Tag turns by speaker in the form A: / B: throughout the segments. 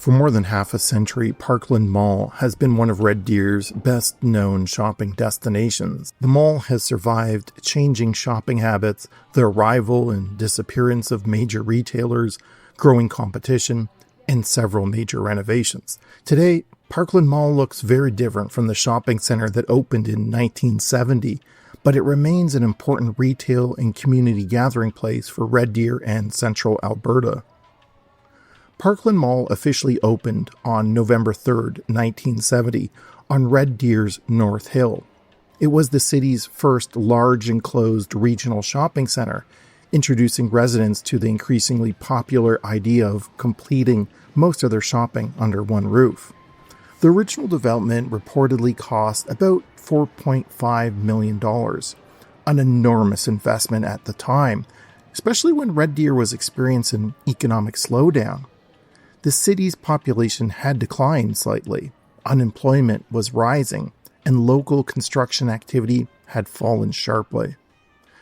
A: For more than half a century, Parkland Mall has been one of Red Deer's best-known shopping destinations. The mall has survived changing shopping habits, the arrival and disappearance of major retailers, growing competition, and several major renovations. Today, Parkland Mall looks very different from the shopping center that opened in 1970, but it remains an important retail and community gathering place for Red Deer and Central Alberta. Parkland Mall officially opened on November 3, 1970, on Red Deer's North Hill. It was the city's first large enclosed regional shopping center, introducing residents to the increasingly popular idea of completing most of their shopping under one roof. The original development reportedly cost about $4.5 million, an enormous investment at the time, especially when Red Deer was experiencing economic slowdown. The city's population had declined slightly, unemployment was rising, and local construction activity had fallen sharply.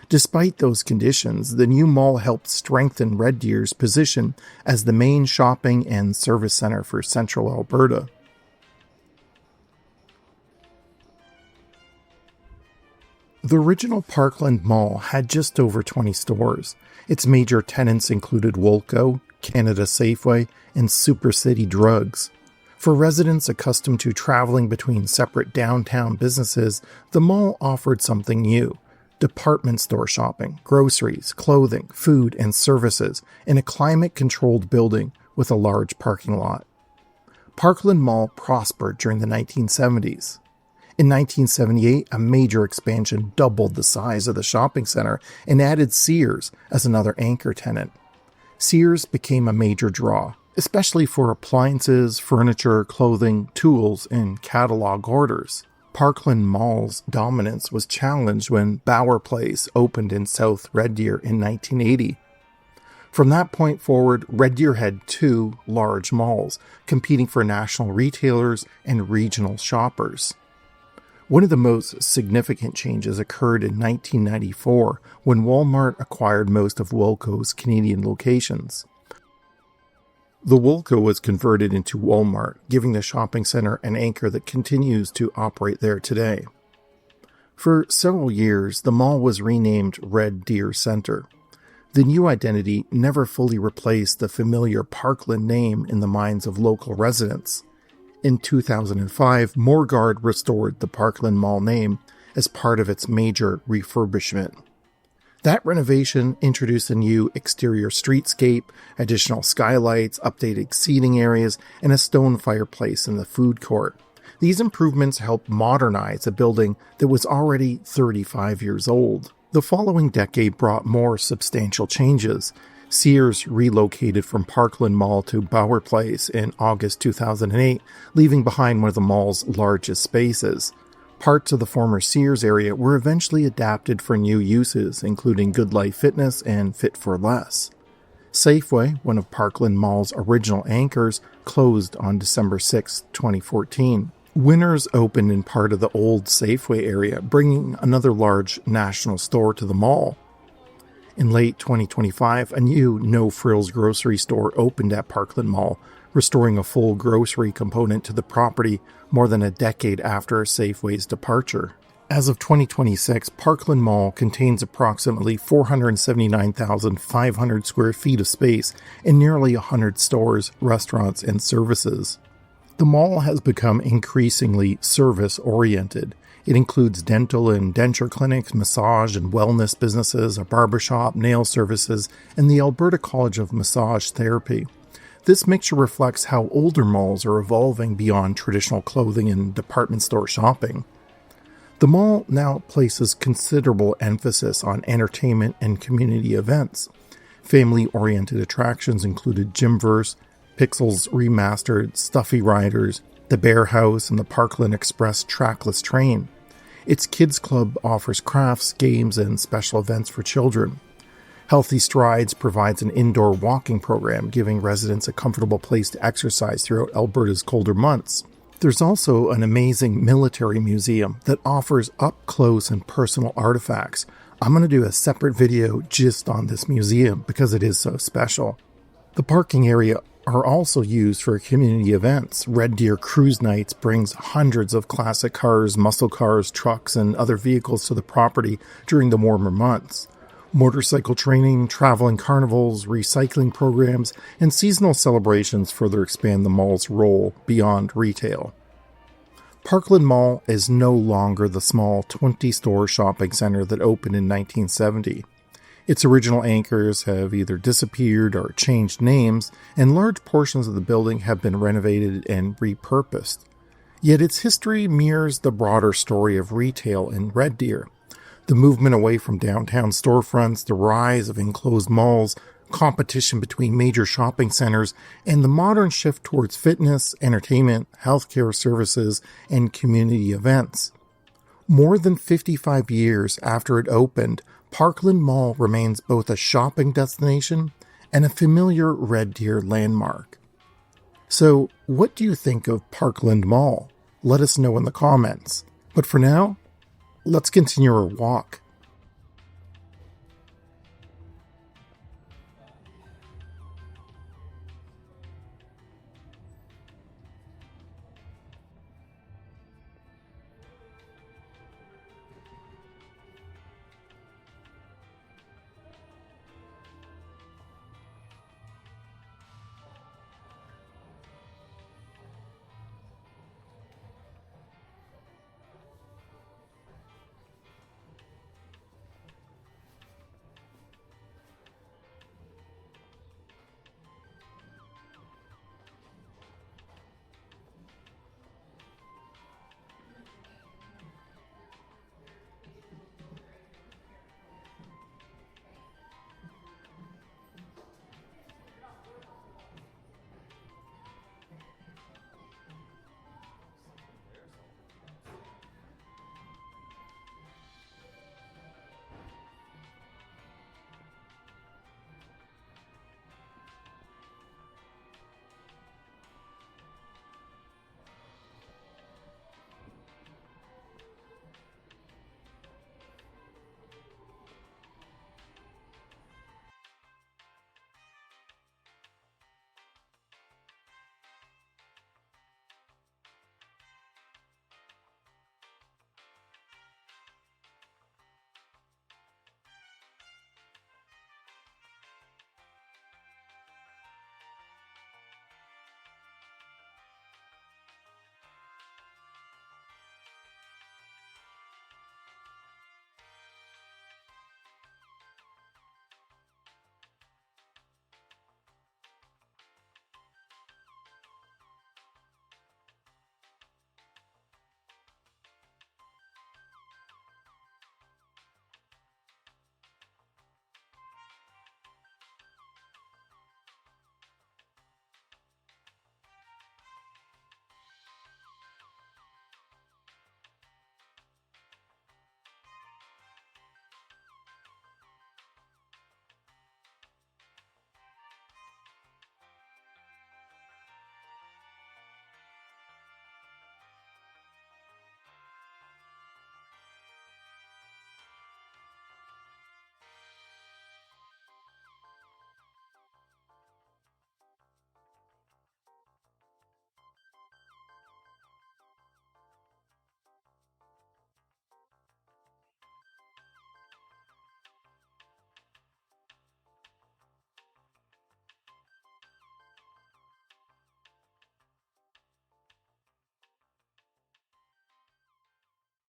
A: Despite those conditions, the new mall helped strengthen Red Deer's position as the main shopping and service center for Central Alberta. The original Parkland Mall had just over 20 stores. Its major tenants included Woolco, Canada Safeway, and Super City Drugs. For residents accustomed to traveling between separate downtown businesses, the mall offered something new: department store shopping, groceries, clothing, food, and services in a climate-controlled building with a large parking lot. Parkland Mall prospered during the 1970s. In 1978, a major expansion doubled the size of the shopping center and added Sears as another anchor tenant. Sears became a major draw, especially for appliances, furniture, clothing, tools, and catalog orders. Parkland Mall's dominance was challenged when Bauer Place opened in South Red Deer in 1980. From that point forward, Red Deer had two large malls, competing for national retailers and regional shoppers. One of the most significant changes occurred in 1994 when Walmart acquired most of Woolco's Canadian locations. The Woolco was converted into Walmart, giving the shopping center an anchor that continues to operate there today. For several years, the mall was renamed Red Deer Center. The new identity never fully replaced the familiar Parkland name in the minds of local residents. In 2005, Morguard restored the Parkland Mall name as part of its major refurbishment. That renovation introduced a new exterior streetscape, additional skylights, updated seating areas, and a stone fireplace in the food court. These improvements helped modernize a building that was already 35 years old. The following decade brought more substantial changes. Sears relocated from Parkland Mall to Bauer Place in August 2008, leaving behind one of the mall's largest spaces. Parts of the former Sears area were eventually adapted for new uses, including Good Life Fitness and Fit for Less. Safeway, one of Parkland Mall's original anchors, closed on December 6, 2014. Winners opened in part of the old Safeway area, bringing another large national store to the mall. In late 2025, a new no-frills grocery store opened at Parkland Mall, restoring a full grocery component to the property more than a decade after Safeway's departure. As of 2026, Parkland Mall contains approximately 479,500 square feet of space and nearly 100 stores, restaurants, and services. The mall has become increasingly service-oriented. It includes dental and denture clinics, massage and wellness businesses, a barbershop, nail services, and the Alberta College of Massage Therapy. This mixture reflects how older malls are evolving beyond traditional clothing and department store shopping. The mall now places considerable emphasis on entertainment and community events. Family-oriented attractions included Gymverse, Pixels Remastered, Stuffy Riders, the Bear House, and the Parkland Express trackless train. Its kids club offers crafts, games, and special events for children. Healthy Strides provides an indoor walking program, giving residents a comfortable place to exercise throughout Alberta's colder months. There's also an amazing military museum that offers up-close and personal artifacts. I'm going to do a separate video just on this museum because it is so special. The parking area are also used for community events. Red Deer Cruise Nights brings hundreds of classic cars, muscle cars, trucks, and other vehicles to the property during the warmer months. Motorcycle training, traveling carnivals, recycling programs, and seasonal celebrations further expand the mall's role beyond retail. Parkland Mall is no longer the small 20-store shopping center that opened in 1970. Its original anchors have either disappeared or changed names, and large portions of the building have been renovated and repurposed. Yet its history mirrors the broader story of retail in Red Deer. The movement away from downtown storefronts, the rise of enclosed malls, competition between major shopping centers, and the modern shift towards fitness, entertainment, healthcare services, and community events. More than 55 years after it opened, Parkland Mall remains both a shopping destination and a familiar Red Deer landmark. So, what do you think of Parkland Mall? Let us know in the comments. But for now, let's continue our walk.